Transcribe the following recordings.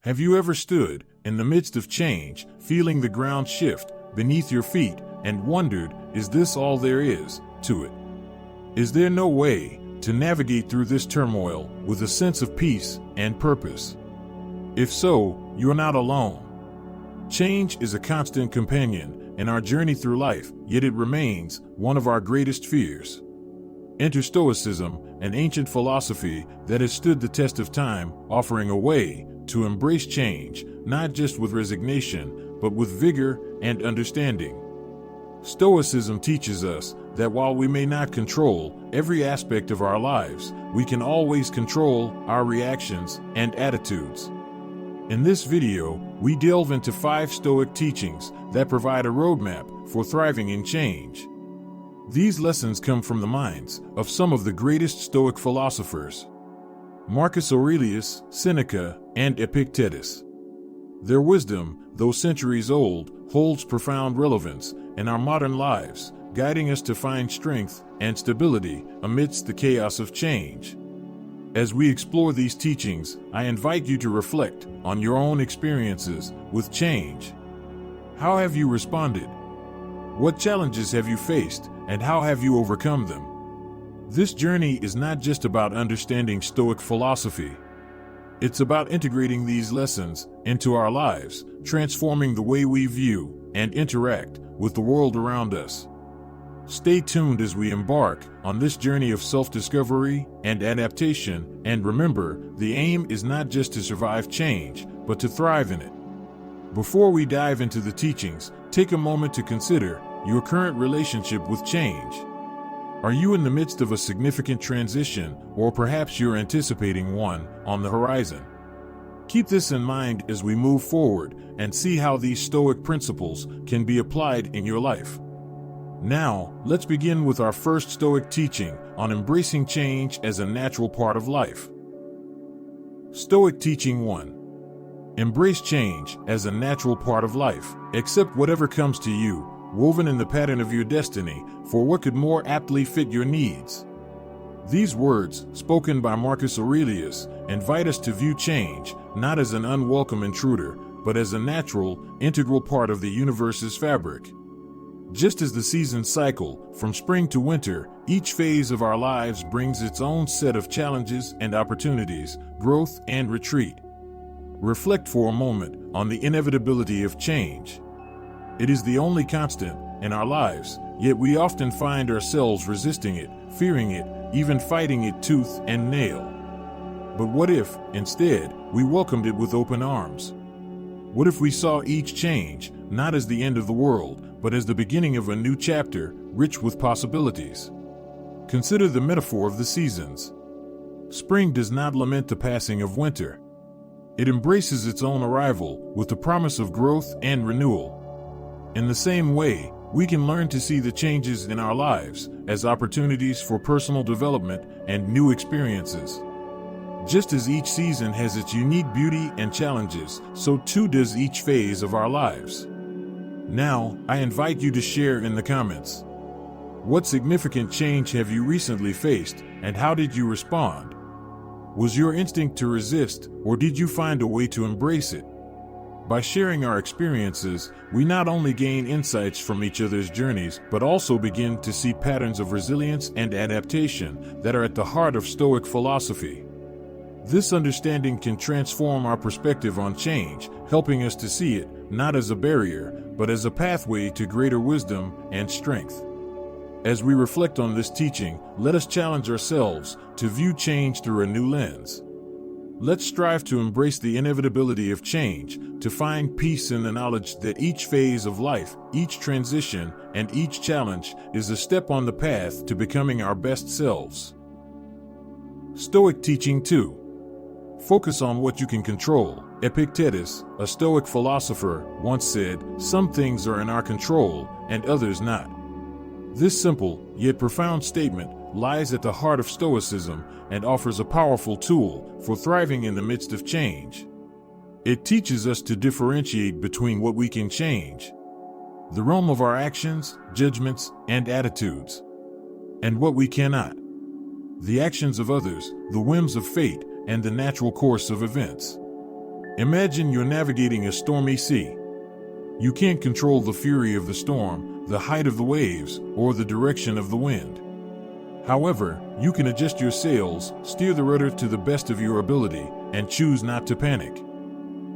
Have you ever stood in the midst of change, feeling the ground shift beneath your feet, and wondered, is this all there is to it? Is there no way to navigate through this turmoil with a sense of peace and purpose? If so, you're not alone. Change is a constant companion in our journey through life, yet it remains one of our greatest fears. Enter Stoicism, an ancient philosophy that has stood the test of time, offering a way to embrace change, not just with resignation, but with vigor and understanding. Stoicism teaches us that while we may not control every aspect of our lives, we can always control our reactions and attitudes. In this video, we delve into 5 Stoic teachings that provide a roadmap for thriving in change. These lessons come from the minds of some of the greatest Stoic philosophers: Marcus Aurelius, Seneca, and Epictetus. Their wisdom, though centuries old, holds profound relevance in our modern lives, guiding us to find strength and stability amidst the chaos of change. As we explore these teachings, I invite you to reflect on your own experiences with change. How have you responded? What challenges have you faced, and how have you overcome them? This journey is not just about understanding Stoic philosophy. It's about integrating these lessons into our lives, transforming the way we view and interact with the world around us. Stay tuned as we embark on this journey of self-discovery and adaptation, and remember, the aim is not just to survive change, but to thrive in it. Before we dive into the teachings, take a moment to consider your current relationship with change. Are you in the midst of a significant transition, or perhaps you're anticipating one on the horizon? Keep this in mind as we move forward and see how these Stoic principles can be applied in your life. Now, let's begin with our first Stoic teaching on embracing change as a natural part of life. Stoic Teaching 1. Embrace change as a natural part of life. Accept whatever comes to you, woven in the pattern of your destiny, for what could more aptly fit your needs. These words, spoken by Marcus Aurelius, invite us to view change not as an unwelcome intruder, but as a natural, integral part of the universe's fabric. Just as the seasons cycle from spring to winter, each phase of our lives brings its own set of challenges and opportunities, growth and retreat. Reflect for a moment on the inevitability of change. It is the only constant in our lives, yet we often find ourselves resisting it, fearing it, even fighting it tooth and nail. But what if, instead, we welcomed it with open arms? What if we saw each change not as the end of the world, but as the beginning of a new chapter, rich with possibilities? Consider the metaphor of the seasons. Spring does not lament the passing of winter. It embraces its own arrival with the promise of growth and renewal. In the same way, we can learn to see the changes in our lives as opportunities for personal development and new experiences. Just as each season has its unique beauty and challenges, so too does each phase of our lives. Now, I invite you to share in the comments. What significant change have you recently faced, and how did you respond? Was your instinct to resist, or did you find a way to embrace it? By sharing our experiences, we not only gain insights from each other's journeys, but also begin to see patterns of resilience and adaptation that are at the heart of Stoic philosophy. This understanding can transform our perspective on change, helping us to see it not as a barrier, but as a pathway to greater wisdom and strength. As we reflect on this teaching, let us challenge ourselves to view change through a new lens. Let's strive to embrace the inevitability of change, to find peace in the knowledge that each phase of life, each transition, and each challenge is a step on the path to becoming our best selves. Stoic Teaching 2. Focus on what you can control. Epictetus, a Stoic philosopher, once said, "Some things are in our control, and others not." This simple, yet profound statement lies at the heart of Stoicism and offers a powerful tool for thriving in the midst of change. It teaches us to differentiate between what we can change, the realm of our actions, judgments, and attitudes, and what we cannot, the actions of others, the whims of fate, and the natural course of events. Imagine you're navigating a stormy sea. You can't control the fury of the storm, the height of the waves, or the direction of the wind. However, you can adjust your sails, steer the rudder to the best of your ability, and choose not to panic.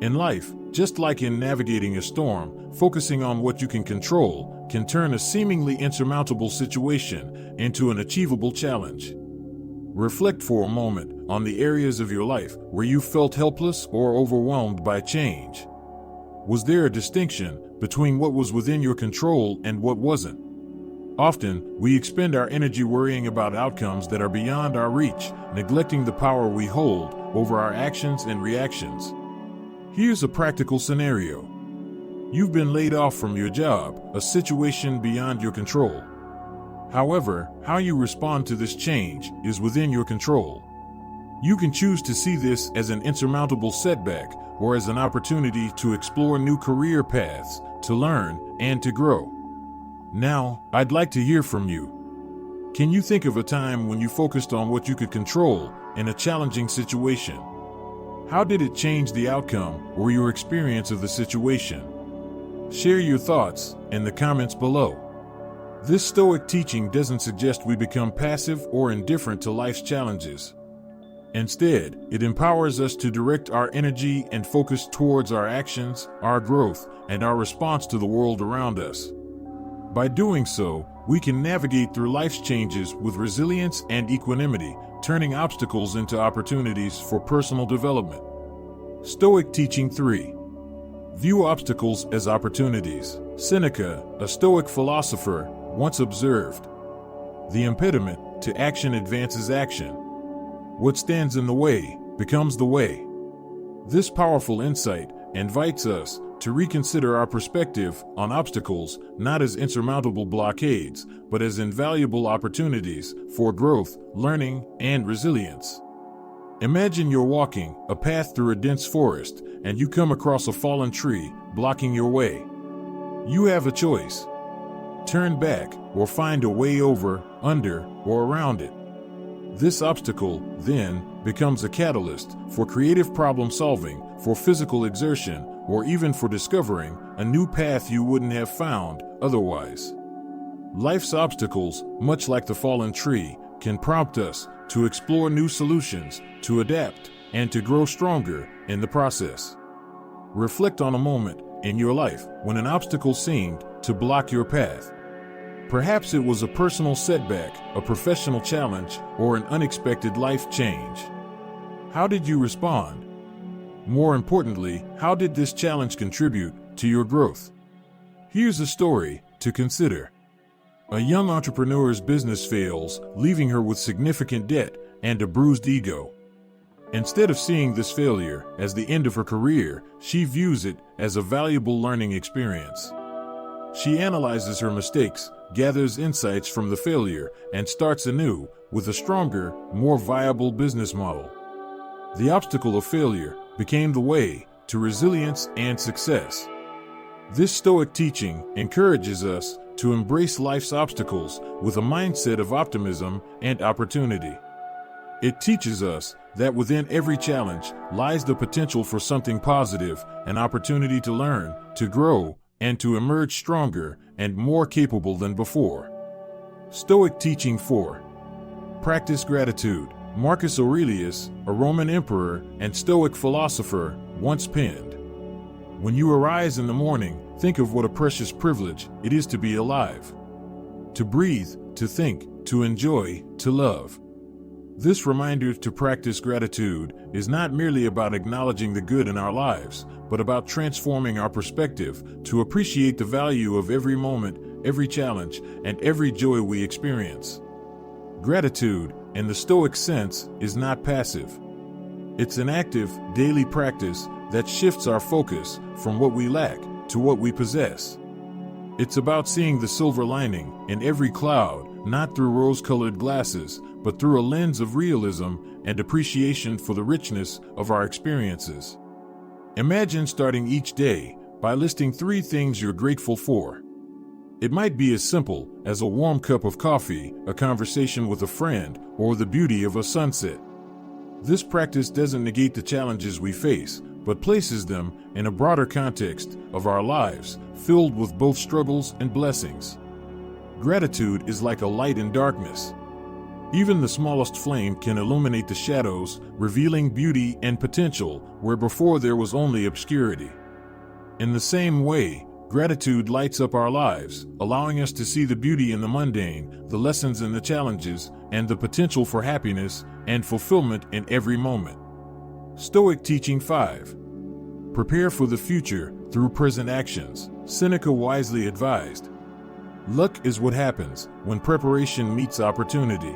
In life, just like in navigating a storm, focusing on what you can control can turn a seemingly insurmountable situation into an achievable challenge. Reflect for a moment on the areas of your life where you felt helpless or overwhelmed by change. Was there a distinction between what was within your control and what wasn't? Often, we expend our energy worrying about outcomes that are beyond our reach, neglecting the power we hold over our actions and reactions. Here's a practical scenario. You've been laid off from your job, a situation beyond your control. However, how you respond to this change is within your control. You can choose to see this as an insurmountable setback or as an opportunity to explore new career paths, to learn, and to grow. Now, I'd like to hear from you. Can you think of a time when you focused on what you could control in a challenging situation? How did it change the outcome or your experience of the situation? Share your thoughts in the comments below. This Stoic teaching doesn't suggest we become passive or indifferent to life's challenges. Instead, it empowers us to direct our energy and focus towards our actions, our growth, and our response to the world around us. By doing so, we can navigate through life's changes with resilience and equanimity, turning obstacles into opportunities for personal development. Stoic Teaching 3. View obstacles as opportunities. Seneca, a Stoic philosopher, once observed, "The impediment to action advances action. What stands in the way becomes the way." This powerful insight invites us to reconsider our perspective on obstacles not as insurmountable blockades, but as invaluable opportunities for growth, learning, and resilience. Imagine you're walking a path through a dense forest and you come across a fallen tree blocking your way. You have a choice. Turn back or find a way over, under, or around it. This obstacle, then, becomes a catalyst for creative problem solving, for physical exertion, or even for discovering a new path you wouldn't have found otherwise. Life's obstacles, much like the fallen tree, can prompt us to explore new solutions, to adapt, and to grow stronger in the process. Reflect on a moment in your life when an obstacle seemed to block your path. Perhaps it was a personal setback, a professional challenge, or an unexpected life change. How did you respond? More importantly, how did this challenge contribute to your growth? Here's a story to consider. A young entrepreneur's business fails, leaving her with significant debt and a bruised ego. Instead of seeing this failure as the end of her career, she views it as a valuable learning experience. She analyzes her mistakes, gathers insights from the failure, and starts anew with a stronger, more viable business model. The obstacle of failure became the way to resilience and success. This Stoic teaching encourages us to embrace life's obstacles with a mindset of optimism and opportunity. It teaches us that within every challenge lies the potential for something positive, an opportunity to learn, to grow, and to emerge stronger and more capable than before. Stoic Teaching 4. Practice gratitude. Marcus Aurelius, a Roman emperor and Stoic philosopher, once penned, "When you arise in the morning, think of what a precious privilege it is to be alive. To breathe, to think, to enjoy, to love." This reminder to practice gratitude is not merely about acknowledging the good in our lives, but about transforming our perspective to appreciate the value of every moment, every challenge, and every joy we experience. Gratitude, in the Stoic sense, is not passive. It's an active, daily practice that shifts our focus from what we lack to what we possess. It's about seeing the silver lining in every cloud, not through rose-colored glasses, but through a lens of realism and appreciation for the richness of our experiences. Imagine starting each day by listing 3 things you're grateful for. It might be as simple as a warm cup of coffee, a conversation with a friend, or the beauty of a sunset. This practice doesn't negate the challenges we face, but places them in a broader context of our lives, filled with both struggles and blessings. Gratitude is like a light in darkness. Even the smallest flame can illuminate the shadows, revealing beauty and potential where before there was only obscurity. In the same way, gratitude lights up our lives, allowing us to see the beauty in the mundane, the lessons in the challenges, and the potential for happiness and fulfillment in every moment. Stoic Teaching 5. Prepare for the future through present actions. Seneca wisely advised, "Luck is what happens when preparation meets opportunity."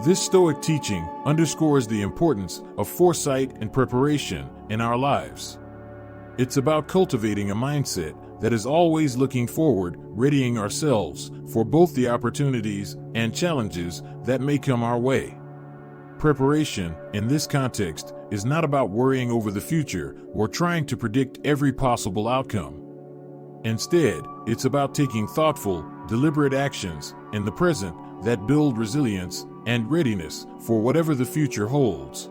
This Stoic teaching underscores the importance of foresight and preparation in our lives. It's about cultivating a mindset that is always looking forward, readying ourselves for both the opportunities and challenges that may come our way. Preparation, in this context, is not about worrying over the future or trying to predict every possible outcome. Instead, it's about taking thoughtful, deliberate actions in the present that build resilience and readiness for whatever the future holds.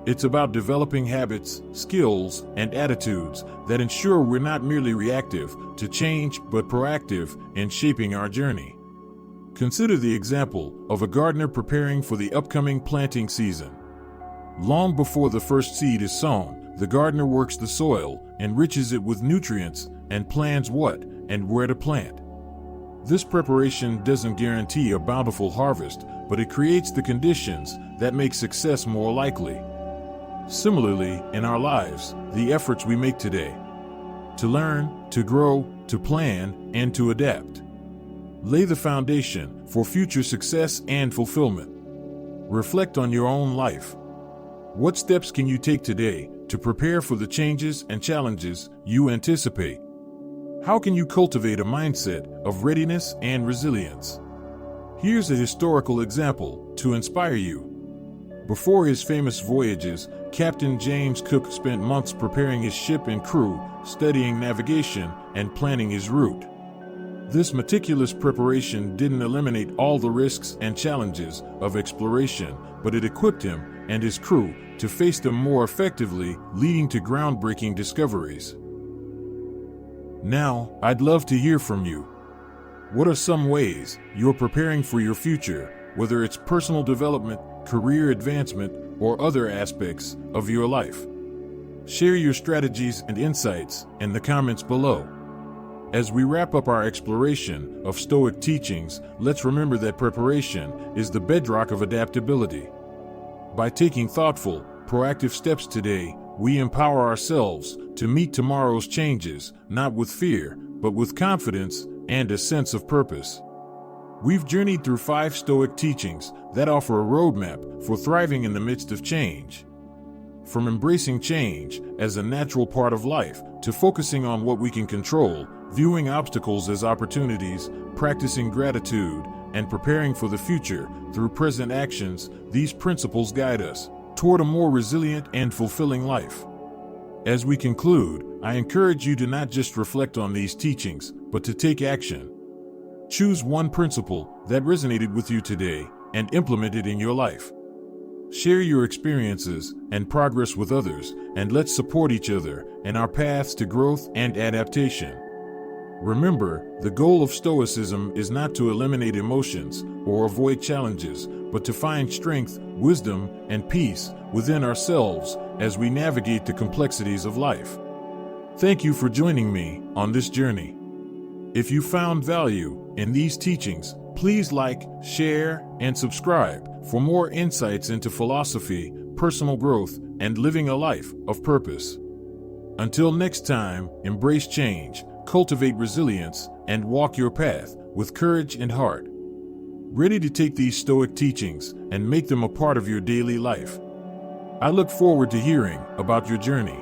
It's about developing habits, skills, and attitudes that ensure we're not merely reactive to change but proactive in shaping our journey. Consider the example of a gardener preparing for the upcoming planting season. Long before the first seed is sown, the gardener works the soil, enriches it with nutrients, and plans what and where to plant. This preparation doesn't guarantee a bountiful harvest, but it creates the conditions that make success more likely. Similarly, in our lives, the efforts we make today to learn, to grow, to plan, and to adapt lay the foundation for future success and fulfillment. Reflect on your own life. What steps can you take today to prepare for the changes and challenges you anticipate? How can you cultivate a mindset of readiness and resilience? Here's a historical example to inspire you. Before his famous voyages, Captain James Cook spent months preparing his ship and crew, studying navigation, and planning his route. This meticulous preparation didn't eliminate all the risks and challenges of exploration, but it equipped him and his crew to face them more effectively, leading to groundbreaking discoveries. Now, I'd love to hear from you. What are some ways you're preparing for your future, whether it's personal development, career advancement, or other aspects of your life? Share your strategies and insights in the comments below. As we wrap up our exploration of Stoic teachings, let's remember that preparation is the bedrock of adaptability. By taking thoughtful, proactive steps today, we empower ourselves to meet tomorrow's changes, not with fear, but with confidence and a sense of purpose. We've journeyed through 5 Stoic teachings that offer a roadmap for thriving in the midst of change. From embracing change as a natural part of life to focusing on what we can control, viewing obstacles as opportunities, practicing gratitude, and preparing for the future through present actions, these principles guide us toward a more resilient and fulfilling life. As we conclude, I encourage you to not just reflect on these teachings, but to take action. Choose one principle that resonated with you today and implement it in your life. Share your experiences and progress with others, and let's support each other in our paths to growth and adaptation. Remember, the goal of Stoicism is not to eliminate emotions or avoid challenges, but to find strength, wisdom, and peace within ourselves as we navigate the complexities of life. Thank you for joining me on this journey. If you found value in these teachings, please like, share, and subscribe for more insights into philosophy, personal growth, and living a life of purpose. Until next time, embrace change, cultivate resilience, and walk your path with courage and heart. Ready to take these Stoic teachings and make them a part of your daily life. I look forward to hearing about your journey.